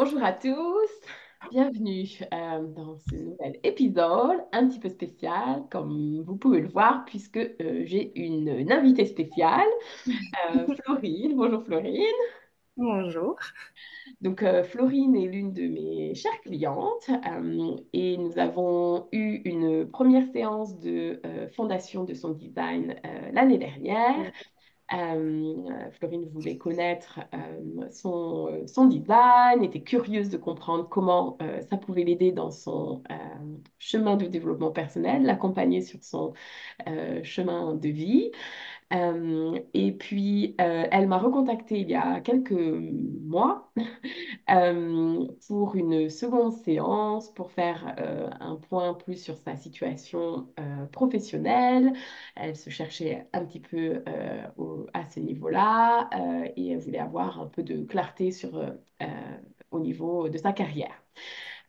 Bonjour à tous, bienvenue dans ce nouvel épisode un petit peu spécial, comme vous pouvez le voir, puisque j'ai une invitée spéciale, Florine. Bonjour Florine. Bonjour. Donc Florine est l'une de mes chères clientes et nous avons eu une première séance de fondation de son design l'année dernière. Florine voulait connaître son design, était curieuse de comprendre comment ça pouvait l'aider dans son chemin de développement personnel, l'accompagner sur son chemin de vie. Et puis, elle m'a recontactée il y a quelques mois pour une seconde séance, pour faire un point plus sur sa situation professionnelle. Elle se cherchait un petit peu à ce niveau-là et elle voulait avoir un peu de clarté au niveau de sa carrière.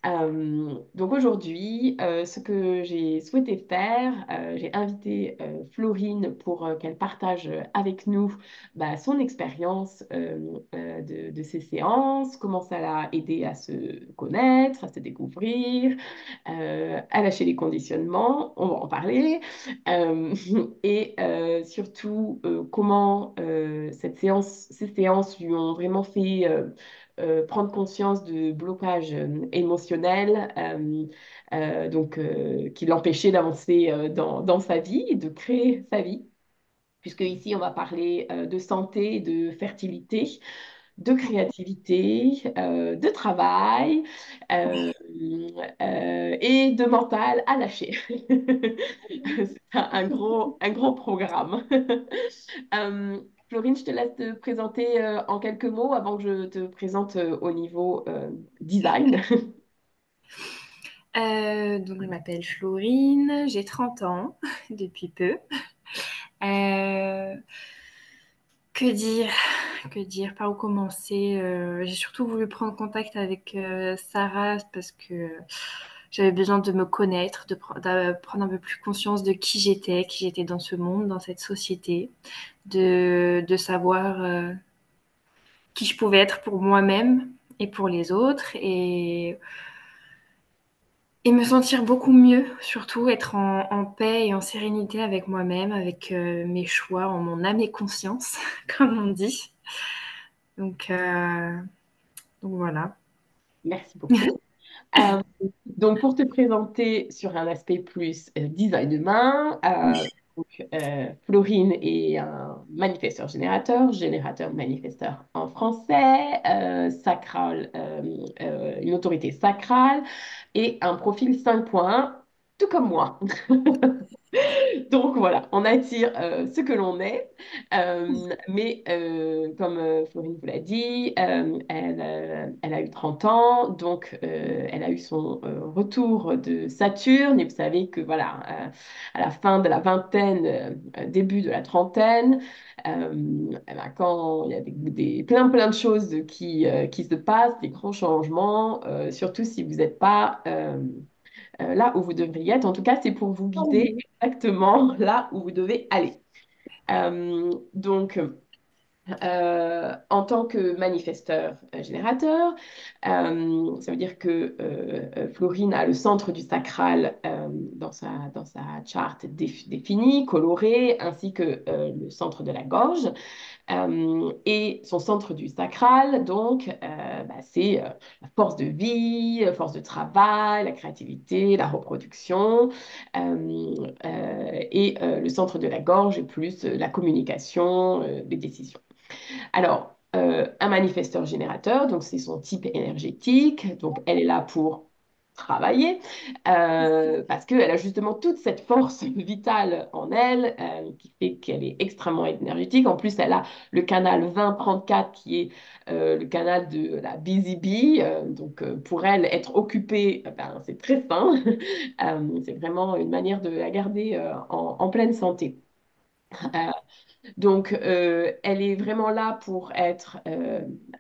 Donc aujourd'hui, ce que j'ai souhaité faire, j'ai invité Florine pour qu'elle partage avec nous son expérience de ces séances, comment ça l'a aidé à se connaître, à se découvrir, à lâcher les conditionnements, on va en parler, euh, et surtout comment ces séances lui ont vraiment fait prendre conscience de blocages émotionnels qui l'empêchaient d'avancer dans sa vie et de créer sa vie. Puisque ici, on va parler de santé, de fertilité, de créativité, de travail euh, et de mental à lâcher. C'est un gros programme. Florine, je te laisse te présenter en quelques mots avant que je te présente au niveau design. Donc, je m'appelle Florine, j'ai 30 ans depuis peu. Euh, que dire? Que dire? Par où commencer? J'ai surtout voulu prendre contact avec Sarah parce que j'avais besoin de me connaître, de prendre un peu plus conscience de qui j'étais dans ce monde, dans cette société, de savoir qui je pouvais être pour moi-même et pour les autres. Et me sentir beaucoup mieux, surtout être en paix et en sérénité avec moi-même, avec mes choix, en mon âme et conscience, comme on dit. Donc, euh, donc voilà. Merci beaucoup. Euh, donc, pour te présenter sur un aspect plus design humain, Florine est un manifesteur générateur, générateur manifesteur en français, sacral, une autorité sacrale et un profil 5 points, tout comme moi. Donc voilà, on attire ce que l'on est. Mais comme Florine vous l'a dit, elle a eu 30 ans, donc elle a eu son retour de Saturne. Et vous savez que voilà, à la fin de la vingtaine, début de la trentaine, quand il y a plein de choses qui se passent, des grands changements, surtout si vous n'êtes pas là où vous devriez être. En tout cas, c'est pour vous guider exactement là où vous devez aller. Donc, en tant que manifesteur générateur, ça veut dire que Florine a le centre du sacral dans sa charte définie, coloré, ainsi que le centre de la gorge. Et son centre du sacral, donc, c'est la force de vie, la force de travail, la créativité, la reproduction. Et le centre de la gorge est plus la communication, les décisions. Alors, un manifesteur générateur, donc c'est son type énergétique, donc elle est là pour travailler, parce qu'elle a justement toute cette force vitale en elle qui fait qu'elle est extrêmement énergétique. En plus, elle a le canal 20-34 qui est le canal de la busy bee. Donc, pour elle, être occupée, c'est très sain. C'est vraiment une manière de la garder en pleine santé. Euh, donc, elle est vraiment là pour être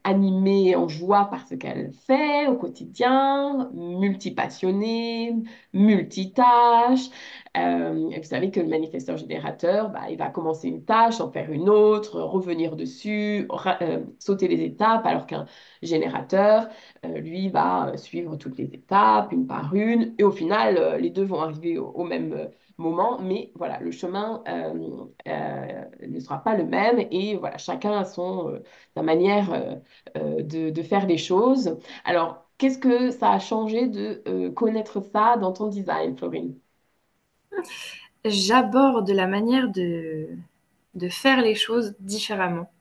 animée en joie par ce qu'elle fait au quotidien, multipassionnée, multitâche. Et vous savez que le manifesteur générateur, bah, il va commencer une tâche, en faire une autre, revenir dessus, sauter les étapes, alors qu'un générateur, lui, va suivre toutes les étapes, une par une, et au final, les deux vont arriver au même moment, mais voilà, le chemin ne sera pas le même, et voilà, chacun a sa manière de faire les choses. Alors, qu'est-ce que ça a changé de connaître ça dans ton design, Florine? J'aborde la manière de faire les choses différemment.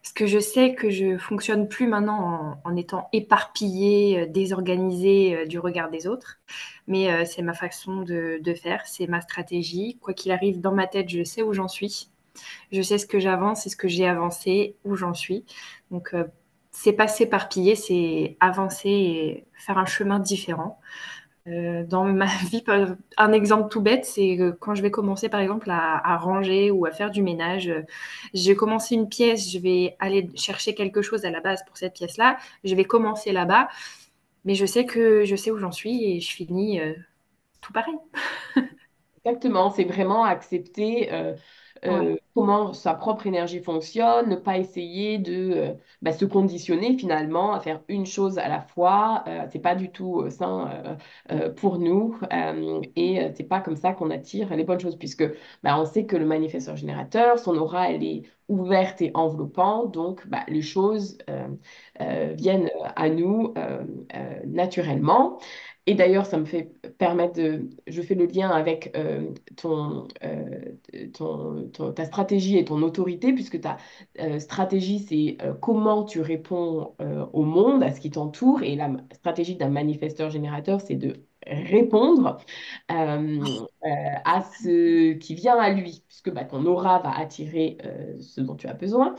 Parce que je sais que je fonctionne plus maintenant en étant éparpillée, désorganisée du regard des autres. Mais c'est ma façon de faire, c'est ma stratégie. Quoi qu'il arrive dans ma tête, je sais où j'en suis. Je sais ce que j'avance et ce que j'ai avancé, où j'en suis. Donc, c'est pas s'éparpiller, c'est avancer et faire un chemin différent. Dans ma vie, un exemple tout bête, c'est quand je vais commencer par exemple à ranger ou à faire du ménage. J'ai commencé une pièce, je vais aller chercher quelque chose à la base pour cette pièce-là. Je vais commencer là-bas, mais je sais où j'en suis et je finis tout pareil. Exactement, c'est vraiment accepter Ouais. comment sa propre énergie fonctionne, ne pas essayer de se conditionner finalement à faire une chose à la fois. C'est pas du tout sain pour nous et c'est pas comme ça qu'on attire les bonnes choses puisque on sait que le manifesteur générateur, son aura, elle est ouverte et enveloppante, donc les choses viennent à nous naturellement. Et d'ailleurs, ça me fait permettre je fais le lien avec ta stratégie et ton autorité, puisque ta stratégie, c'est comment tu réponds au monde, à ce qui t'entoure, et la stratégie d'un manifesteur générateur, c'est de répondre à ce qui vient à lui, puisque ton aura va attirer ce dont tu as besoin.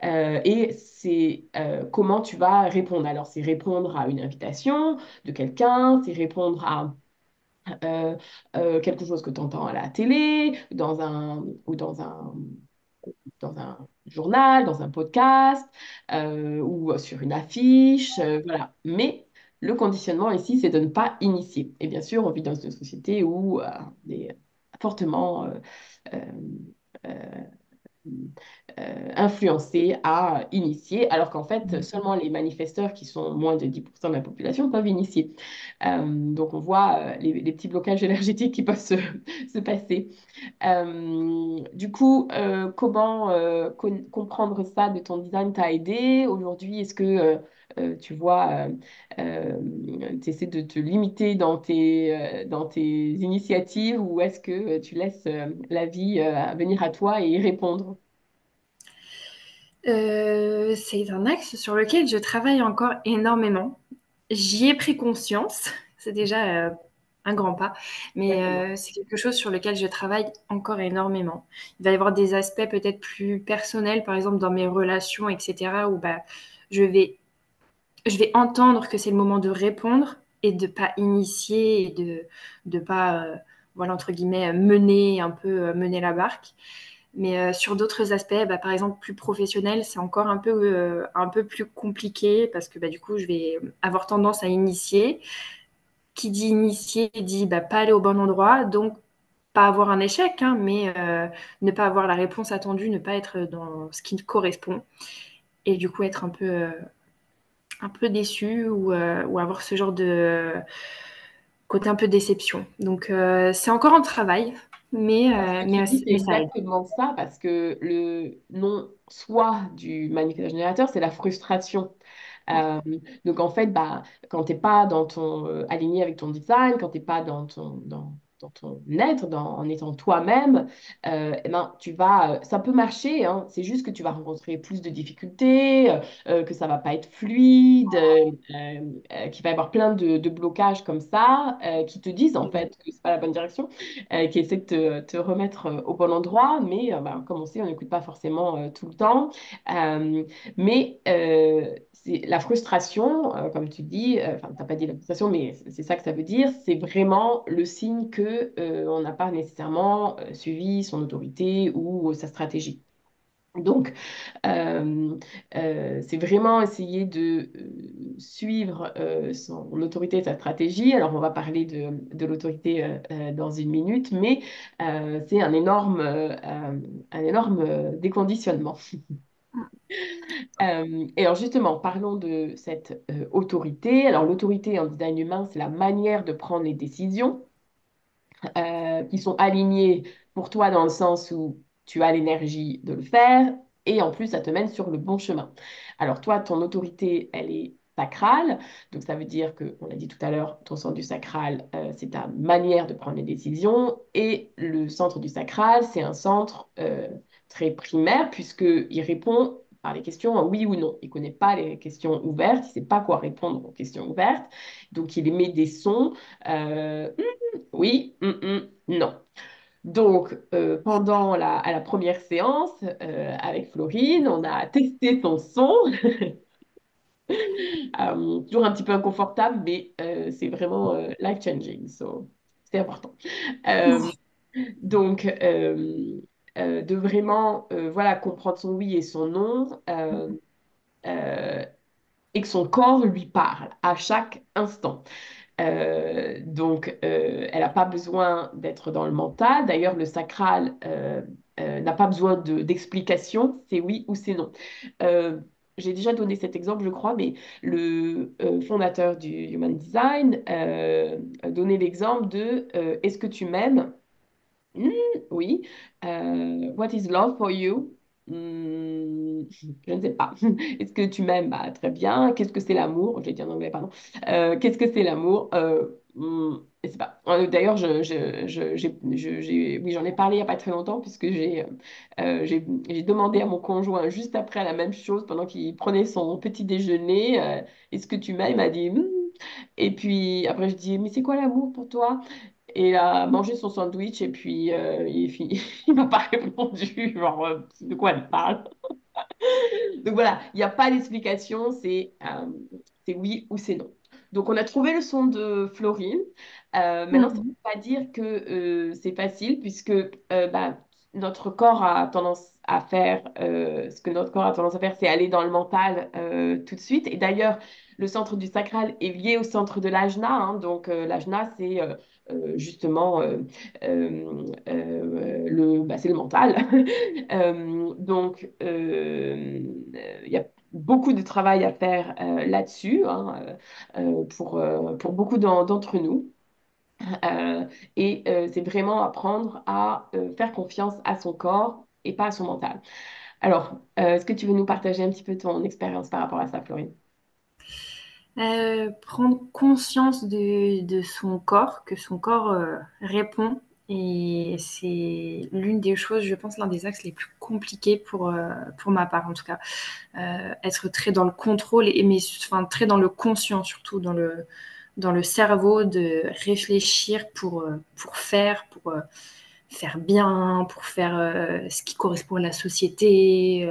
Et c'est comment tu vas répondre. Alors, c'est répondre à une invitation de quelqu'un, c'est répondre à euh, quelque chose que tu entends à la télé, dans un journal, dans un podcast ou sur une affiche, voilà. Mais le conditionnement ici, c'est de ne pas initier. Et bien sûr, on vit dans une société où on est fortement euh, euh, influencé à initier, alors qu'en fait, seulement les manifesteurs qui sont moins de 10% de la population peuvent initier. Donc, on voit les petits blocages énergétiques qui peuvent se passer. Du coup, comment comprendre ça de ton design t'a aidé aujourd'hui? Est-ce que tu vois, tu essaies de te limiter dans tes initiatives ou est-ce que tu laisses la vie venir à toi et y répondre? C'est un axe sur lequel je travaille encore énormément. J'y ai pris conscience, c'est déjà un grand pas, mais Exactement. c'est quelque chose sur lequel je travaille encore énormément. Il va y avoir des aspects peut-être plus personnels, par exemple dans mes relations, etc., où je vais entendre que c'est le moment de répondre et de pas initier et de pas, voilà, entre guillemets, mener un peu, mener la barque. Mais sur d'autres aspects, par exemple plus professionnels, c'est encore un peu plus compliqué parce que du coup, je vais avoir tendance à initier. Qui dit initier dit pas aller au bon endroit, donc pas avoir un échec, hein, mais ne pas avoir la réponse attendue, ne pas être dans ce qui correspond, et du coup être un peu déçu ou avoir ce genre de côté un peu déception. Donc c'est encore en travail, Ce que tu dis, c'est mais ça aide. exactement ça, parce que le non-soi du manifesteur générateur, c'est la frustration. Euh, donc en fait, quand tu n'es pas aligné avec ton design, quand tu n'es pas dans ton être, en étant toi-même, ça peut marcher, hein, c'est juste que tu vas rencontrer plus de difficultés, que ça va pas être fluide, qu'il va y avoir plein de blocages comme ça, qui te disent en fait que c'est pas la bonne direction, qui essaie de te remettre au bon endroit, mais comme on sait, on n'écoute pas forcément tout le temps. Mais c'est la frustration, comme tu dis, enfin, tu n'as pas dit la frustration, mais c'est ça que ça veut dire, c'est vraiment le signe que on n'a pas nécessairement suivi son autorité ou sa stratégie. Donc, c'est vraiment essayer suivre son autorité et sa stratégie. Alors, on va parler de l'autorité dans une minute, mais c'est un énorme déconditionnement. Et alors justement, parlons de cette autorité. Alors l'autorité en design humain, c'est la manière de prendre les décisions qui sont alignées pour toi dans le sens où tu as l'énergie de le faire et en plus, ça te mène sur le bon chemin. Alors toi, ton autorité, elle est sacrale, donc ça veut dire que, on l'a dit tout à l'heure, ton centre du sacral, c'est ta manière de prendre les décisions et le centre du sacral, c'est un centre très primaire puisqu'il répond par les questions oui ou non. Il ne connaît pas les questions ouvertes, il ne sait pas quoi répondre aux questions ouvertes, donc il émet des sons. Oui, non. Donc, pendant à la première séance avec Florine, on a testé son son. Toujours un petit peu inconfortable, mais c'est vraiment life-changing. So, c'est important. Euh, donc, de vraiment voilà, comprendre son oui et son non euh, et que son corps lui parle à chaque instant. Donc, elle n'a pas besoin d'être dans le mental. D'ailleurs, le sacral n'a pas besoin d'explication, c'est oui ou c'est non. Euh, j'ai déjà donné cet exemple, je crois, mais le fondateur du Human Design a donné l'exemple de est-ce que tu m'aimes? Hmm, oui. What is love for you? Je ne sais pas. Est-ce que tu m'aimes? Bah, très bien. Qu'est-ce que c'est l'amour? Je l'ai dit en anglais, pardon. Qu'est-ce que c'est l'amour? Je sais pas. D'ailleurs, oui, j'en ai parlé il n'y a pas très longtemps puisque j'ai demandé à mon conjoint juste après la même chose pendant qu'il prenait son petit déjeuner. Est-ce que tu m'aimes? Il m'a dit. Et puis après, je dis, mais c'est quoi l'amour pour toi? Et il a mangé son sandwich et puis il m'a pas répondu, genre de quoi elle parle. Donc voilà, il n'y a pas d'explication, c'est oui ou c'est non. Donc on a trouvé le son de Florine. Maintenant, ça ne Mhm. veut pas dire que c'est facile puisque bah, notre corps a tendance à faire ce que notre corps a tendance à faire, c'est aller dans le mental tout de suite. Et d'ailleurs, le centre du sacral est lié au centre de l'ajna. Hein. Donc l'ajna, c'est justement c'est le mental. Il y a beaucoup de travail à faire là-dessus hein, pour beaucoup d'entre nous. Et c'est vraiment apprendre à faire confiance à son corps et pas à son mental. Alors, est-ce que tu veux nous partager un petit peu ton expérience par rapport à ça, Florine? Prendre conscience de son corps, que son corps répond. Et c'est l'une des choses, je pense, l'un des axes les plus compliqués pour ma part, en tout cas. Être très dans le contrôle, mais enfin, très dans le conscient, surtout dans le cerveau, de réfléchir pour faire bien, pour faire ce qui correspond à la société,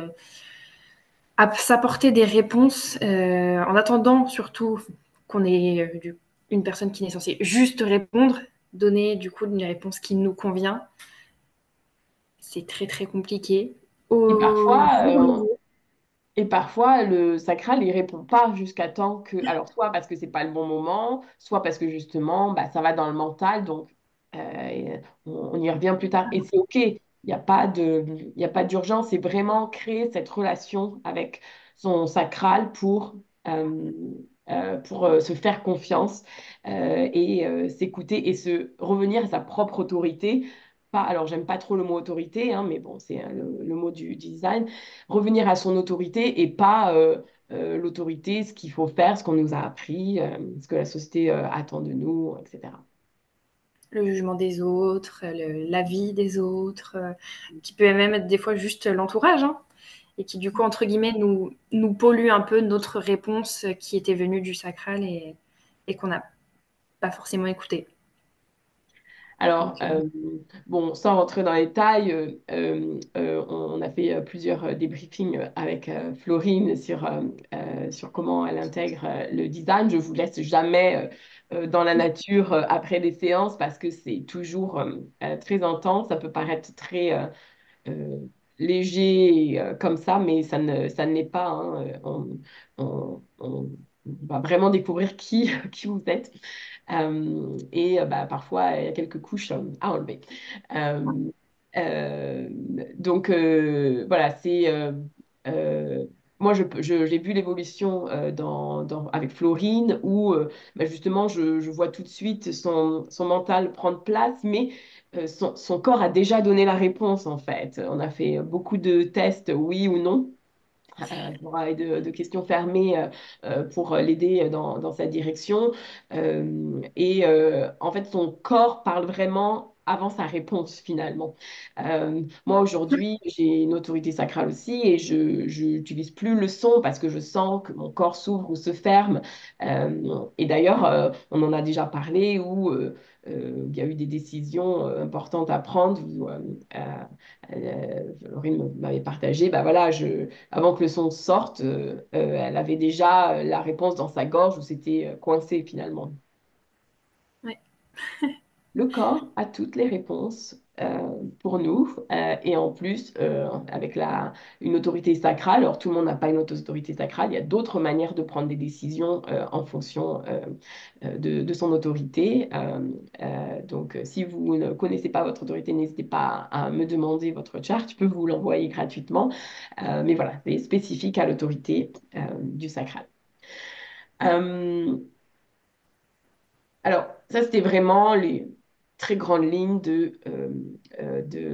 à s'apporter des réponses en attendant surtout qu'on ait une personne qui n'est censée juste répondre, donner du coup une réponse qui nous convient. C'est très très compliqué. Et Au parfois, jour le jour. Et parfois, le sacral, il répond pas jusqu'à temps que... Alors, soit parce que c'est pas le bon moment, soit parce que justement, bah, ça va dans le mental, donc on y revient plus tard. Et c'est OK, il y a pas d'urgence, c'est vraiment créer cette relation avec son sacral pour se faire confiance et s'écouter et se revenir à sa propre autorité. Pas, alors, j'aime pas trop le mot autorité, hein, mais bon, c'est le mot du design revenir à son autorité et pas l'autorité, ce qu'il faut faire, ce qu'on nous a appris, ce que la société attend de nous, etc. Le jugement des autres, l'avis des autres, qui peut même être des fois juste l'entourage, hein, et qui du coup, entre guillemets, nous pollue un peu notre réponse qui était venue du sacral et qu'on n'a pas forcément écouté. Alors, Donc, bon, sans rentrer dans les détails, on a fait plusieurs débriefings avec Florine sur comment elle intègre le design. Je vous laisse jamais dans la nature après les séances parce que c'est toujours très intense. Ça peut paraître très euh, léger comme ça, mais ça ne l'est pas. Hein. On bah, vraiment découvrir qui, qui vous êtes. Et bah, parfois, il y a quelques couches à enlever. Euh, euh, donc, voilà, euh, moi, j'ai vu l'évolution avec Florine, où bah, justement, je vois tout de suite son mental prendre place, mais son corps a déjà donné la réponse, en fait. On a fait beaucoup de tests, oui ou non et de questions fermées pour l'aider dans sa direction. En fait, son corps parle vraiment avant sa réponse finalement. Moi, aujourd'hui, j'ai une autorité sacrale aussi et je n'utilise plus le son parce que je sens que mon corps s'ouvre ou se ferme. Et d'ailleurs, on en a déjà parlé où il y a eu des décisions importantes à prendre. Laurine m'avait partagé, bah voilà, avant que le son sorte, elle avait déjà la réponse dans sa gorge où c'était coincé finalement. Ouais. Le corps a toutes les réponses pour nous et en plus, avec une autorité sacrale, alors tout le monde n'a pas une autorité sacrale, il y a d'autres manières de prendre des décisions en fonction de son autorité. Donc, si vous ne connaissez pas votre autorité, n'hésitez pas à me demander votre charte, je peux vous l'envoyer gratuitement. Mais voilà, c'est spécifique à l'autorité du sacral. Euh, alors, ça, c'était vraiment les très grandes lignes de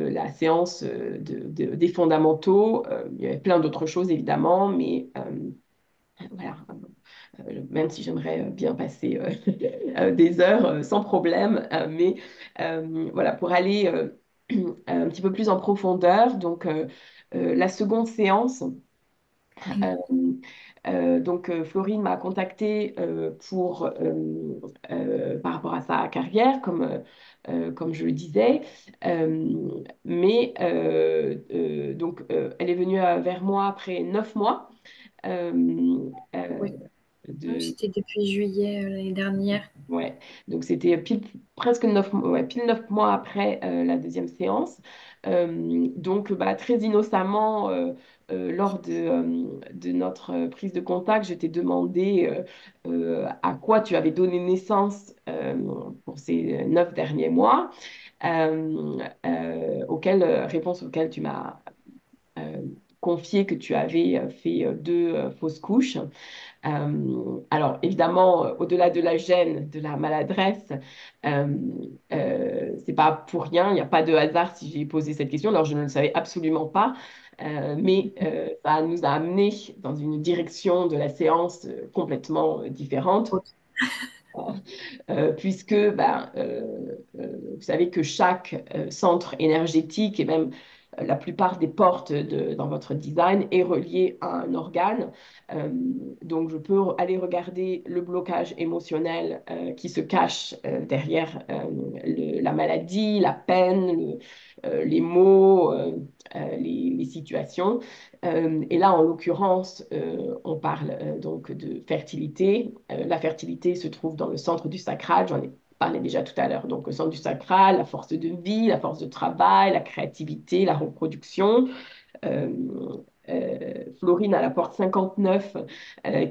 la séance des fondamentaux. Il y avait plein d'autres choses, évidemment, mais voilà, même si j'aimerais bien passer des heures sans problème, mais voilà, pour aller un petit peu plus en profondeur, donc la seconde séance, euh, Florine m'a contactée par rapport à sa carrière, comme je le disais. Elle est venue vers moi après 9 mois. Euh, Oui. euh, de, C'était depuis juillet l'année dernière. Ouais, donc c'était presque 9 mois, ouais, pile 9 mois après la deuxième séance. Donc, bah, très innocemment, lors de notre prise de contact, je t'ai demandé à quoi tu avais donné naissance pour ces 9 derniers mois, réponse auxquelles tu m'as euh, confié que tu avais fait deux fausses couches. Alors, évidemment, au-delà de la gêne, de la maladresse, euh, c'est pas pour rien, il n'y a pas de hasard si j'ai posé cette question. Alors, je ne le savais absolument pas, mais ça nous a amené dans une direction de la séance complètement différente. Autre. Puisque vous savez que chaque centre énergétique et même la plupart des portes dans votre design est relié à un organe. Euh, donc, je peux aller regarder le blocage émotionnel qui se cache derrière la maladie, la peine, les mots, les situations. Et là, en l'occurrence, on parle donc de fertilité. La fertilité se trouve dans le centre du sacral, j'en ai parlé déjà tout à l'heure. Donc, le centre du sacral, la force de vie, la force de travail, la créativité, la reproduction. Euh, Florine à la porte 59,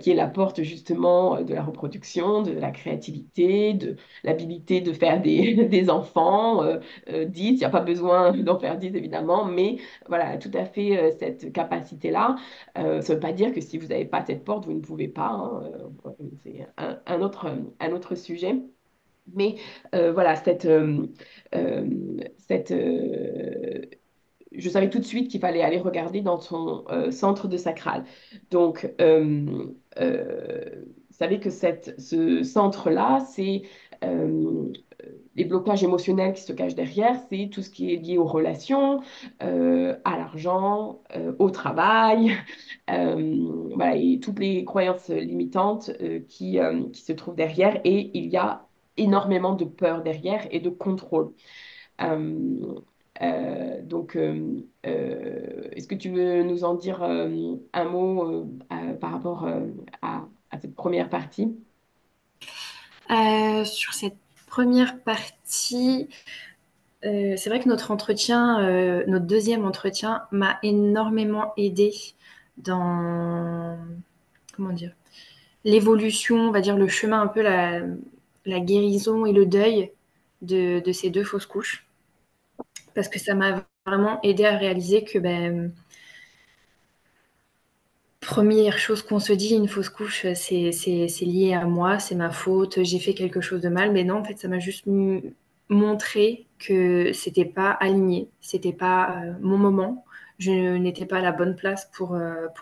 qui est la porte justement de la reproduction, de la créativité, de l'habilité de faire des enfants, 10. Il n'y a pas besoin d'en faire 10 évidemment, mais voilà, tout à fait cette capacité-là. Ça ne veut pas dire que si vous n'avez pas cette porte, vous ne pouvez pas, hein, c'est un autre sujet. Mais voilà, euh, je savais tout de suite qu'il fallait aller regarder dans son centre de sacral. Donc, vous savez que ce centre-là, c'est euh, les blocages émotionnels qui se cachent derrière, c'est tout ce qui est lié aux relations, à l'argent, au travail, voilà, et toutes les croyances limitantes qui se trouvent derrière. Et il y a énormément de peur derrière et de contrôle. Euh, Est-ce que tu veux nous en dire un mot par rapport à cette première partie? Sur cette première partie, c'est vrai que notre deuxième entretien m'a énormément aidé dans, comment dire, l'évolution, on va dire le chemin, un peu la guérison et le deuil de ces deux fausses couches. Parce que ça m'a vraiment aidé à réaliser que ben, première chose qu'on se dit, une fausse couche, c'est lié à moi, c'est ma faute, j'ai fait quelque chose de mal. Mais non, en fait, ça m'a juste montré que c'était pas aligné, c'était pas mon moment. Je n'étais pas à la bonne place pour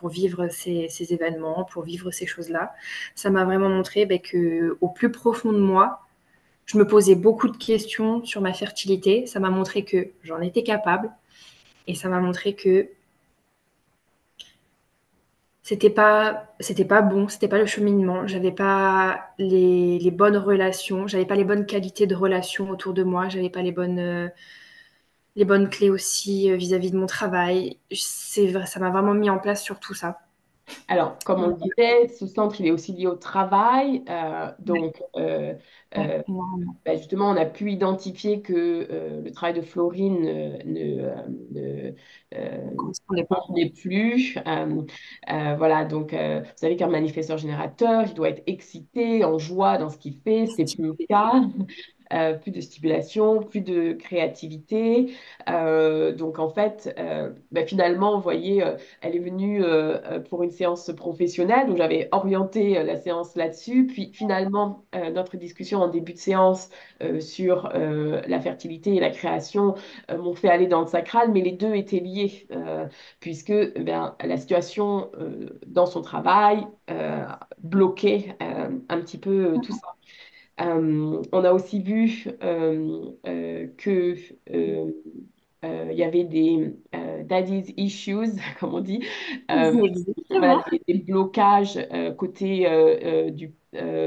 vivre ces événements, pour vivre ces choses-là. Ça m'a vraiment montré ben, que au plus profond de moi, je me posais beaucoup de questions sur ma fertilité. Ça m'a montré que j'en étais capable et ça m'a montré que c'était pas bon, c'était pas le cheminement, j'avais pas les bonnes relations, j'avais pas les bonnes qualités de relations autour de moi, j'avais pas les bonnes clés aussi vis-à-vis de mon travail. C'est vrai, ça m'a vraiment mis en place sur tout ça. Alors, comme on le disait, ce centre, il est aussi lié au travail. Donc, Ouais, euh, énormément. bah, justement, on a pu identifier que le travail de Florine ne, Ça ne ne correspondait pas. convenait plus. Voilà, donc vous savez qu'un manifesteur générateur, il doit être excité, en joie dans ce qu'il fait. C'était plus le cas. Plus de stimulation, plus de créativité. Donc en fait, bah, finalement, vous voyez, elle est venue pour une séance professionnelle, donc j'avais orienté la séance là-dessus. Puis finalement, notre discussion en début de séance sur la fertilité et la création m'ont fait aller dans le sacral, mais les deux étaient liés, puisque ben, la situation dans son travail bloquait un petit peu tout ça. On a aussi vu que il y avait des daddy's issues, comme on dit, voilà, Exactement. des blocages côté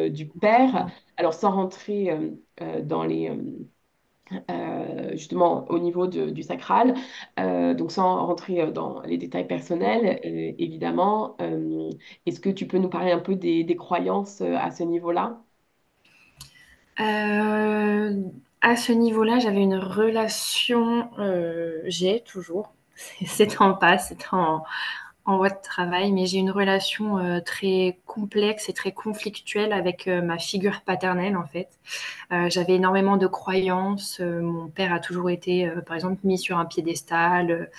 du père. Alors, sans rentrer dans les justement au niveau du sacral, donc sans rentrer dans les détails personnels, évidemment, est-ce que tu peux nous parler un peu des croyances à ce niveau-là? Euh, à ce niveau-là, j'avais une relation, j'ai toujours, c'est en passe, c'est en voie de travail, mais j'ai une relation très complexe et très conflictuelle avec ma figure paternelle en fait. J'avais énormément de croyances. Mon père a toujours été, par exemple, mis sur un piédestal.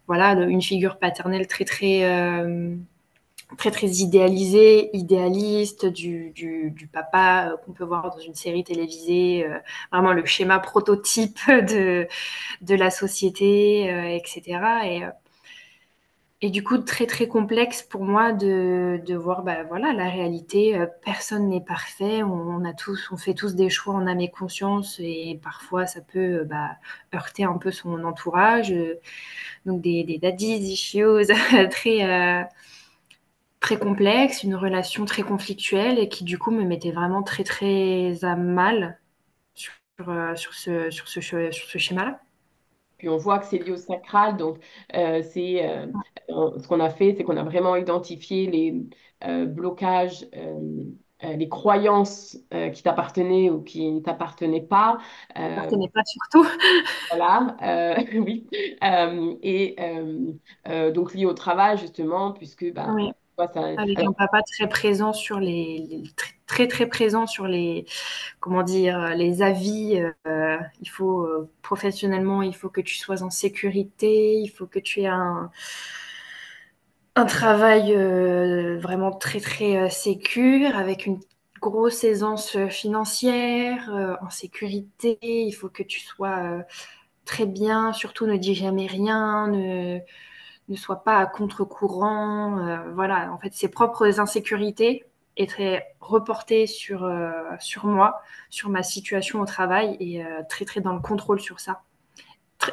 Voilà, une figure paternelle très très idéalisée, idéaliste du papa qu'on peut voir dans une série télévisée, vraiment le schéma prototype de la société, etc. Et du coup, très très complexe pour moi de voir, bah voilà, la réalité. Personne n'est parfait. On fait tous des choix en âme et conscience, et parfois ça peut bah, heurter un peu son entourage. Donc des daddy issues très très complexes, une relation très conflictuelle et qui du coup me mettait vraiment très très à mal sur sur ce schéma-là. Puis on voit que c'est lié au sacral, donc ce qu'on a fait, c'est qu'on a vraiment identifié les blocages, les croyances qui t'appartenaient ou qui ne t'appartenaient pas. Ça ne Euh, partenait pas surtout. voilà, oui. Donc lié au travail justement, puisque ben, Oui. toi, ça, Avec un alors, papa très présent sur très, très très présent sur les comment dire les avis. Il faut professionnellement, il faut que tu sois en sécurité, il faut que tu aies un travail vraiment très très sécure avec une grosse aisance financière, en sécurité. Il faut que tu sois très bien. Surtout, ne dis jamais rien, ne sois pas à contre-courant. Voilà, en fait, ses propres insécurités étaient reportées sur moi, sur ma situation au travail et très, très dans le contrôle sur ça.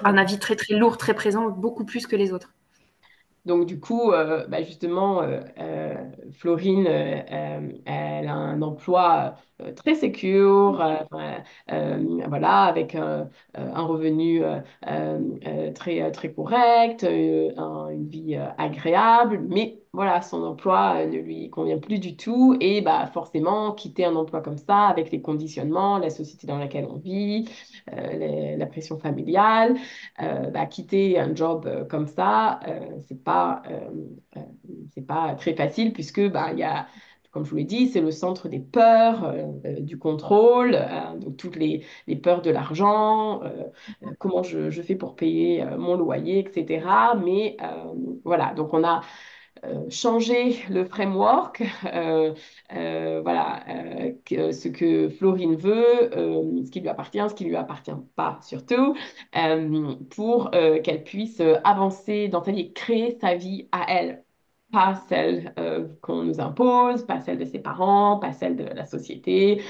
Un avis très, très lourd, très présent, beaucoup plus que les autres. donc, du coup, bah, justement, Florine, elle a un emploi très sécure, voilà, avec un revenu très, très correct, une vie agréable, mais voilà, son emploi ne lui convient plus du tout. Et bah, forcément, quitter un emploi comme ça, avec les conditionnements, la société dans laquelle on vit, la pression familiale, bah, quitter un job comme ça, c'est pas très facile puisque bah, il y a comme je vous l'ai dit, c'est le centre des peurs, du contrôle, donc toutes les peurs de l'argent, comment je fais pour payer mon loyer, etc. Mais voilà, donc on a changer le framework, voilà, ce que Florine veut, ce qui lui appartient, ce qui lui appartient pas surtout, pour qu'elle puisse avancer dans sa vie et créer sa vie à elle. Pas celle qu'on nous impose, pas celle de ses parents, pas celle de la société.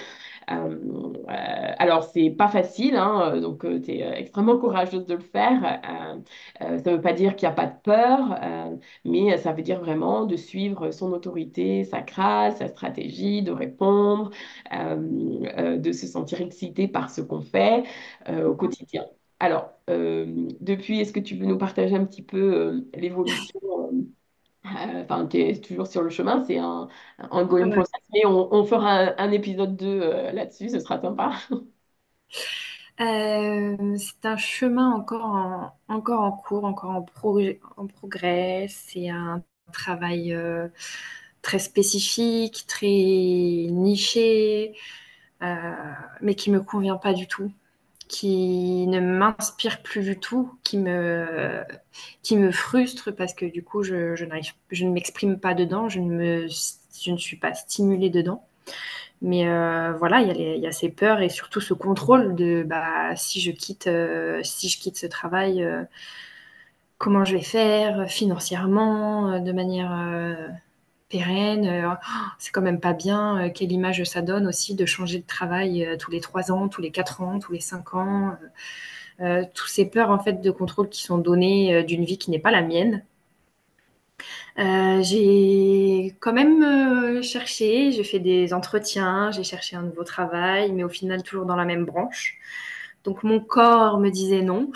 Alors, c'est pas facile, hein, donc tu es extrêmement courageuse de le faire. Ça veut pas dire qu'il n'y a pas de peur, mais ça veut dire vraiment de suivre son autorité sacrale, sa stratégie, de répondre, de se sentir excité par ce qu'on fait au quotidien. Alors, depuis, est-ce que tu veux nous partager un petit peu l'évolution? Enfin, tu es toujours sur le chemin, c'est un ongoing Ouais. process, mais on fera un épisode 2 là-dessus, ce sera sympa. C'est un chemin encore en cours, encore en progrès. C'est un travail très spécifique, très niché, euh, mais qui me convient pas du tout, qui ne m'inspire plus du tout, qui me frustre parce que du coup, je ne m'exprime pas dedans, je ne suis pas stimulée dedans. Mais voilà, il y a ces peurs et surtout ce contrôle de bah, si je quitte ce travail, comment je vais faire financièrement, de manière pérenne. C'est quand même pas bien. Quelle image ça donne aussi de changer de travail tous les 3 ans, tous les 4 ans, tous les 5 ans. Tous ces peurs en fait de contrôle qui sont données d'une vie qui n'est pas la mienne. J'ai quand même cherché, j'ai fait des entretiens, j'ai cherché un nouveau travail, mais au final toujours dans la même branche. Donc mon corps me disait non,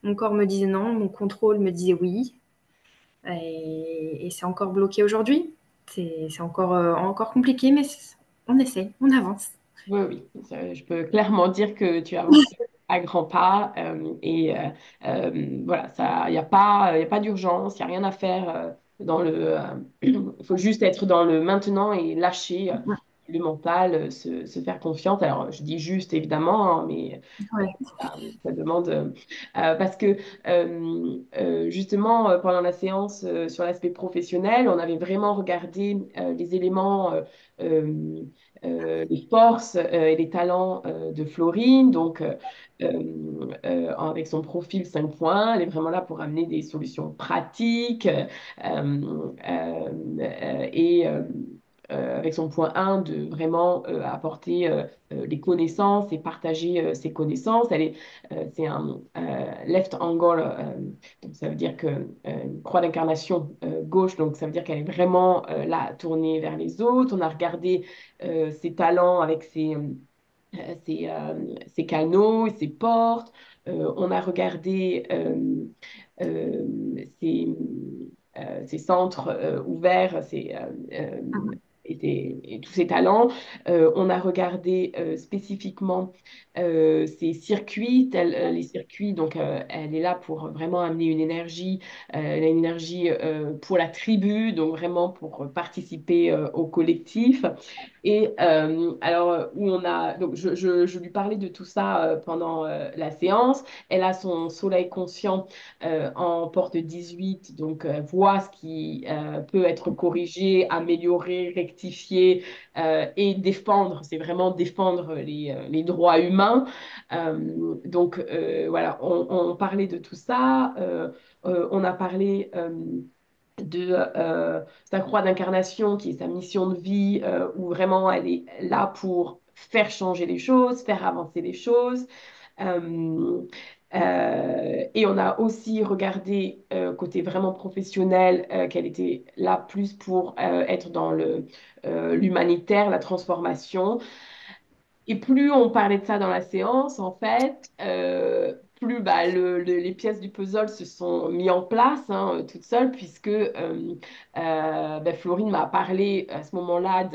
mon corps me disait non, mon contrôle me disait oui, et c'est encore bloqué aujourd'hui. C'est encore compliqué, mais on essaye, on avance. Oui, oui, je peux clairement dire que tu avances à grands pas voilà, il y a pas d'urgence, il n'y a rien à faire il faut juste être dans le maintenant et lâcher le mental, se faire confiance. Alors, je dis juste évidemment, hein, mais Ouais. ça demande parce que justement pendant la séance sur l'aspect professionnel, on avait vraiment regardé les éléments, euh, les forces et les talents de Florine. Donc, avec son profil 5 points, elle est vraiment là pour amener des solutions pratiques et avec son point 1 de vraiment apporter les connaissances et partager ses connaissances. C'est un left angle, donc ça veut dire que une croix d'incarnation gauche, donc ça veut dire qu'elle est vraiment là tournée vers les autres. On a regardé ses talents avec ses canaux, ses portes. On a regardé ses, ses centres ouverts, et tous ses talents. On a regardé spécifiquement ses circuits, les circuits. Donc, elle est là pour vraiment amener une énergie, elle a une énergie pour la tribu, donc vraiment pour participer au collectif. Et alors, où on a, donc je lui parlais de tout ça pendant la séance. Elle a son soleil conscient en porte 18, donc voit ce qui peut être corrigé, amélioré, rectifié et défendre. C'est vraiment défendre les droits humains. Donc voilà, on parlait de tout ça. On a parlé de sa croix d'incarnation, qui est sa mission de vie, où vraiment elle est là pour faire changer les choses, faire avancer les choses. Euh, et on a aussi regardé côté vraiment professionnel qu'elle était là plus pour être dans l'humanitaire, la transformation. Et plus on parlait de ça dans la séance, en fait, plus bah, les pièces du puzzle se sont mis en place hein, toutes seules, puisque bah, Florine m'a parlé à ce moment-là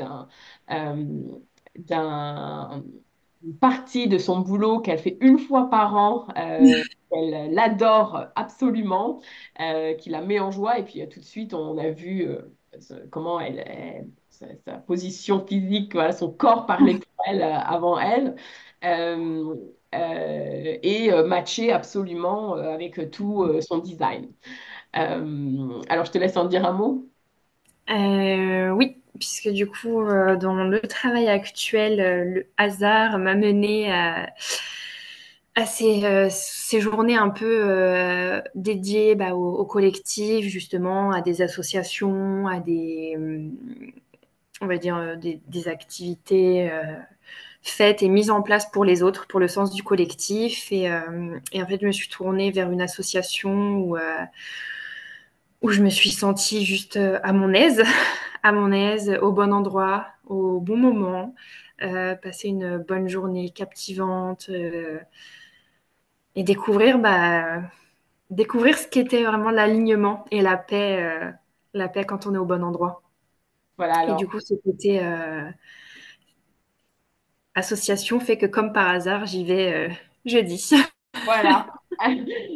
euh, d'un une partie de son boulot qu'elle fait une fois par an, qu'elle l'adore absolument, qui la met en joie. Et puis tout de suite, on a vu comment sa position physique, voilà, son corps parlait pour elle avant elle. Euh, et matcher absolument avec tout son design. Alors, je te laisse en dire un mot. Oui, puisque du coup, dans le travail actuel, le hasard m'a menée à ces journées un peu dédiées bah, au collectif, justement, à des associations, à des, on va dire, des activités faites et mises en place pour les autres, pour le sens du collectif. Et en fait, je me suis tournée vers une association où je me suis sentie juste à mon aise, à mon aise, au bon endroit, au bon moment, passer une bonne journée captivante et découvrir ce qu'était vraiment l'alignement et la paix quand on est au bon endroit. Voilà, Et du alors, coup, ce côté association fait que comme par hasard, j'y vais jeudi. voilà. À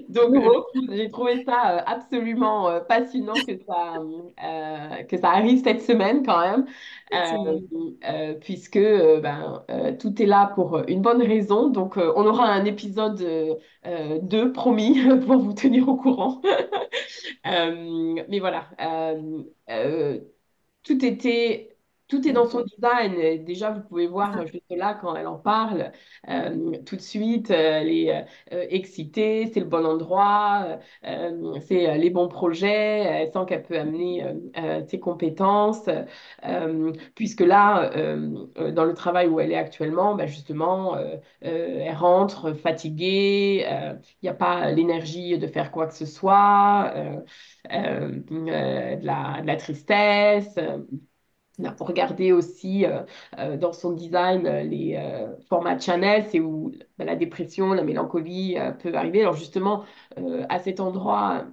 Donc, nouveau. j'ai trouvé ça absolument passionnant que ça arrive cette semaine quand même, Cette semaine. puisque tout est là pour une bonne raison. Donc, on aura un épisode 2 promis pour vous tenir au courant. Mais voilà, tout était, tout est dans son design. Et déjà, vous pouvez voir juste là quand elle en parle, tout de suite, elle est excitée, c'est le bon endroit, c'est les bons projets, elle sent qu'elle peut amener ses compétences, puisque là, dans le travail où elle est actuellement, bah, justement, elle rentre fatiguée, il n'y a pas l'énergie de faire quoi que ce soit. De la tristesse. Là, pour regarder aussi dans son design les formats channel, c'est où bah, la dépression, la mélancolie peut arriver. Alors justement, à cet endroit,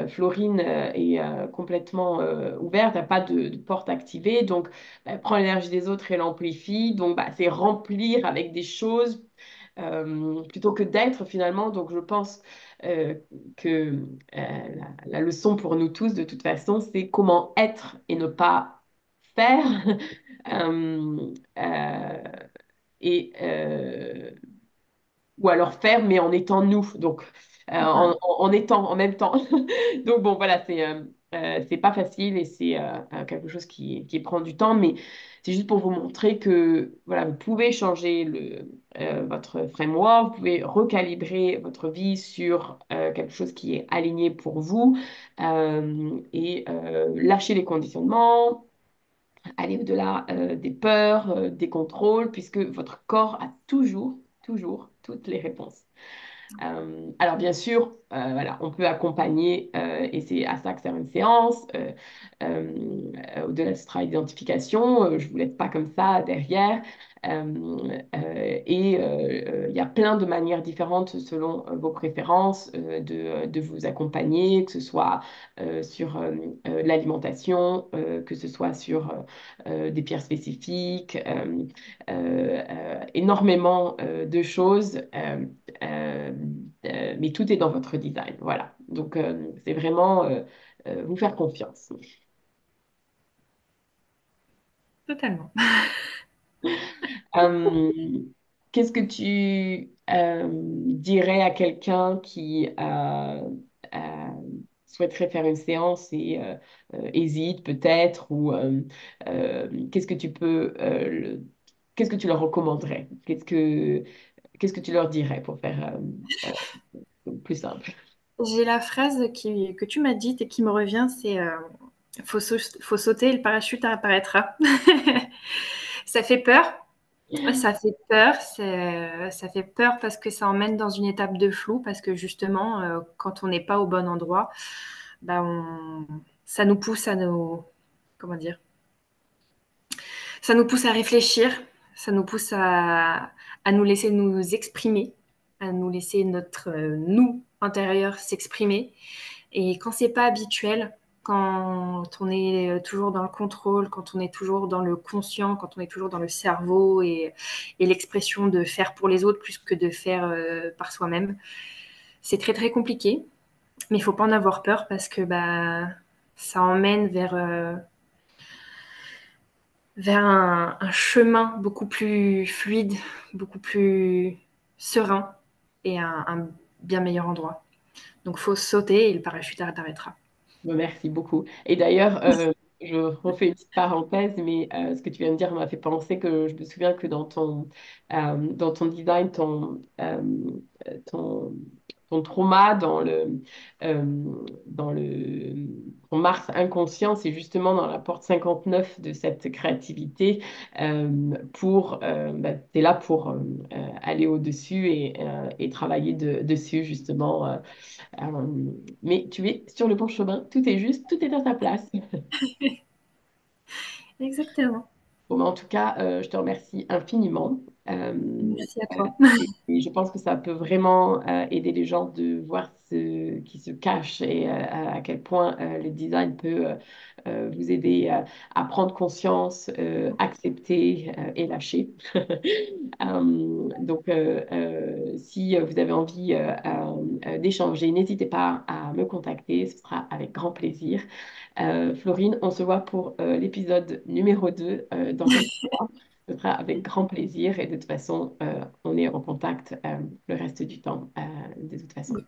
Florine est complètement ouverte, elle n'a pas de porte activée, donc bah, elle prend l'énergie des autres et l'amplifie. Donc bah, c'est remplir avec des choses plutôt que d'être finalement. Donc je pense euh, que la leçon pour nous tous, de toute façon, c'est comment être et ne pas faire. Euh, euh, et ou alors faire, mais en étant nous, donc en étant en même temps. Donc bon, voilà, c'est pas facile et c'est quelque chose qui prend du temps, mais c'est juste pour vous montrer que voilà, vous pouvez changer votre framework, vous pouvez recalibrer votre vie sur quelque chose qui est aligné pour vous et lâcher les conditionnements, aller au-delà des peurs, des contrôles, puisque votre corps a toujours toutes les réponses. Alors bien sûr, voilà, on peut accompagner, et c'est à ça que sert une séance, au-delà de ce travail d'identification, je ne vous laisse pas comme ça derrière. Il y a plein de manières différentes selon vos préférences de vous accompagner, que ce soit sur l'alimentation, que ce soit sur des pierres spécifiques, énormément de choses. Euh, mais tout est dans votre design. Voilà. Donc, c'est vraiment vous faire confiance. Totalement. Euh, Qu'est-ce que tu dirais à quelqu'un qui euh, souhaiterait faire une séance et hésite peut-être ou qu'est-ce que qu'est-ce que tu leur recommanderais? Qu'est-ce que tu leur dirais pour faire plus simple? J'ai la phrase que tu m'as dite et qui me revient, c'est faut sauter, le parachute apparaîtra. Ça fait peur. Ça fait peur, ça fait peur parce que ça emmène dans une étape de flou, parce que justement, quand on n'est pas au bon endroit, bah ça nous pousse à nous, comment dire, ça nous pousse à réfléchir, ça nous pousse à nous laisser nous exprimer, à nous laisser notre nous intérieur s'exprimer. Et quand c'est pas habituel, quand on est toujours dans le contrôle, quand on est toujours dans le conscient, quand on est toujours dans le cerveau et l'expression de faire pour les autres plus que de faire par soi-même. C'est très très compliqué, mais il ne faut pas en avoir peur parce que bah, ça emmène vers un chemin beaucoup plus fluide, beaucoup plus serein et un bien meilleur endroit. Donc faut sauter et le parachute t'arrêtera. Merci beaucoup. Et d'ailleurs, je refais une petite parenthèse, mais ce que tu viens de dire m'a fait penser que je me souviens que dans ton design, ton, ton trauma, euh, dans ton Mars inconscient, c'est justement dans la porte 59 de cette créativité tu es là pour aller au-dessus et travailler dessus, justement. Mais tu es sur le bon chemin, tout est juste, tout est à sa place. Exactement. Bon, mais en tout cas, je te remercie infiniment. Merci à toi. Et je pense que ça peut vraiment aider les gens de voir ce qui se cache et à quel point le design peut vous aider à prendre conscience, accepter et lâcher. Si vous avez envie d'échanger, n'hésitez pas à me contacter, ce sera avec grand plaisir. Florine, on se voit pour l'épisode numéro 2 dans quelques mois. Ce sera avec grand plaisir et de toute façon, on est en contact le reste du temps, de toute façon. Oui.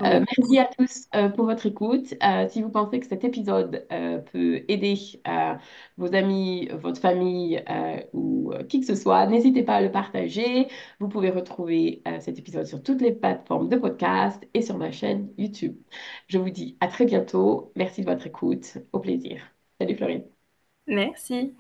Merci à tous pour votre écoute. Si vous pensez que cet épisode peut aider vos amis, votre famille ou qui que ce soit, n'hésitez pas à le partager. Vous pouvez retrouver cet épisode sur toutes les plateformes de podcast et sur ma chaîne YouTube. Je vous dis à très bientôt. Merci de votre écoute. Au plaisir. Salut Florine. Merci.